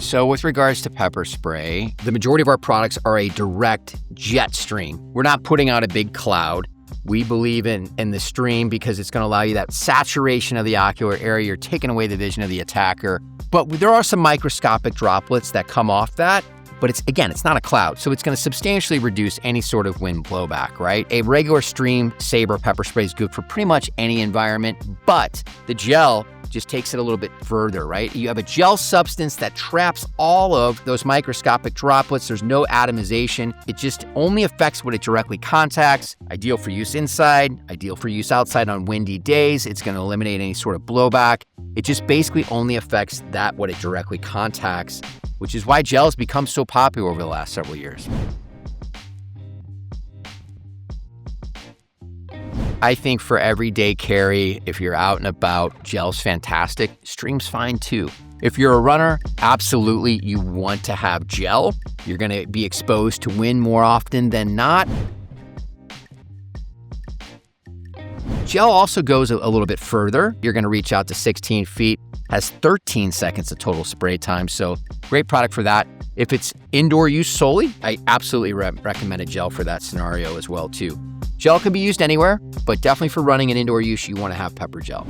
So with regards to pepper spray, the majority of our products are a direct jet stream. We're not putting out a big cloud. We believe in the stream because it's going to allow you that saturation of the ocular area. You're taking away the vision of the attacker. But there are some microscopic droplets that come off that. But it's not a cloud, so it's going to substantially reduce any sort of wind blowback, right? A regular stream Saber pepper spray is good for pretty much any environment, but the gel just takes it a little bit further, right? You have a gel substance that traps all of those microscopic droplets. There's no atomization. It just only affects what it directly contacts. Ideal for use inside, ideal for use outside on windy days. It's going to eliminate any sort of blowback. It just basically only affects what it directly contacts, which is why gel has become so popular over the last several years. I think for everyday carry, if you're out and about, gel's fantastic. Stream's fine too. If you're a runner, absolutely you want to have gel. You're gonna be exposed to wind more often than not. Gel also goes a little bit further. You're gonna reach out to 16 feet, has 13 seconds of total spray time, so great product for that. If it's indoor use solely, I absolutely recommend a gel for that scenario as well too. Gel can be used anywhere, but definitely for running and indoor use, you want to have pepper gel.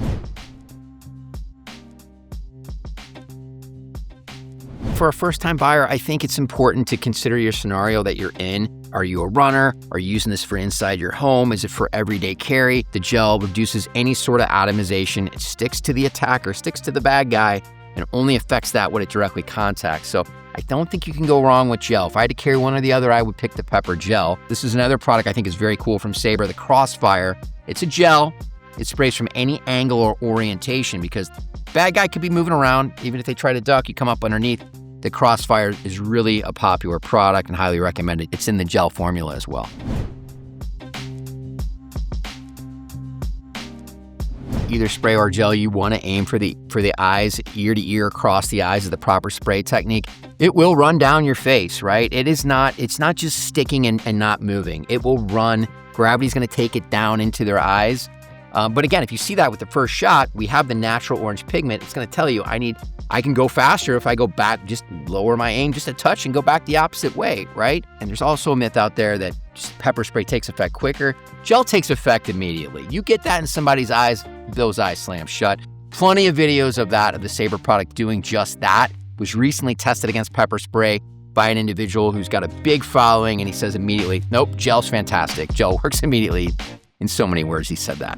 For a first-time buyer, I think it's important to consider your scenario that you're in. Are you a runner? Are you using this for inside your home? Is it for everyday carry? The gel reduces any sort of atomization. It sticks to the attacker, sticks to the bad guy, and only affects what it directly contacts. So I don't think you can go wrong with gel. If I had to carry one or the other, I would pick the pepper gel. This is another product I think is very cool from Saber, the Crossfire. It's a gel. It sprays from any angle or orientation because bad guy could be moving around. Even if they try to duck, you come up underneath. The Crossfire is really a popular product and highly recommended. It's in the gel formula as well. Either spray or gel, you want to aim for the eyes, ear to ear, across the eyes of the proper spray technique. It will run down your face, right? It's not just sticking and not moving. It will run. Gravity's going to take it down into their eyes. But again, if you see that with the first shot, we have the natural orange pigment. It's going to tell you I can go faster if I go back, just lower my aim just a touch and go back the opposite way, right? And there's also a myth out there that just pepper spray takes effect quicker. Gel takes effect immediately. You get that in somebody's eyes, those eyes slam shut. Plenty of videos of the Saber product doing just that. Was recently tested against pepper spray by an individual who's got a big following, and he says immediately, nope, gel's fantastic. Gel works immediately. In so many words, he said that.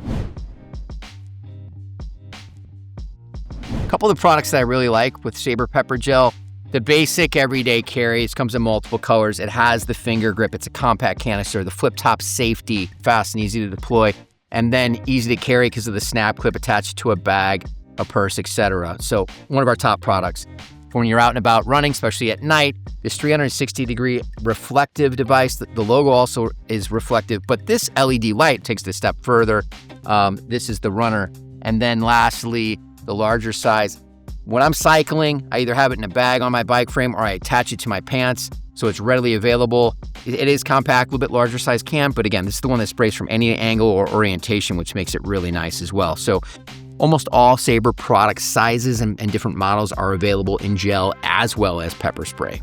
A couple of the products that I really like with Saber Pepper Gel, the basic everyday carry. It comes in multiple colors. It has the finger grip. It's a compact canister. The flip top safety, fast and easy to deploy, and then easy to carry because of the snap clip attached to a bag, a purse, etc. So one of our top products. For when you're out and about running, especially at night, this 360-degree reflective device, the logo also is reflective, but this LED light takes it a step further. This is the runner. And then lastly, the larger size. When I'm cycling, I either have it in a bag on my bike frame or I attach it to my pants, so it's readily available. It is compact, a little bit larger size can, but again, this is the one that sprays from any angle or orientation, which makes it really nice as well. So almost all Saber product sizes and different models are available in gel as well as pepper spray.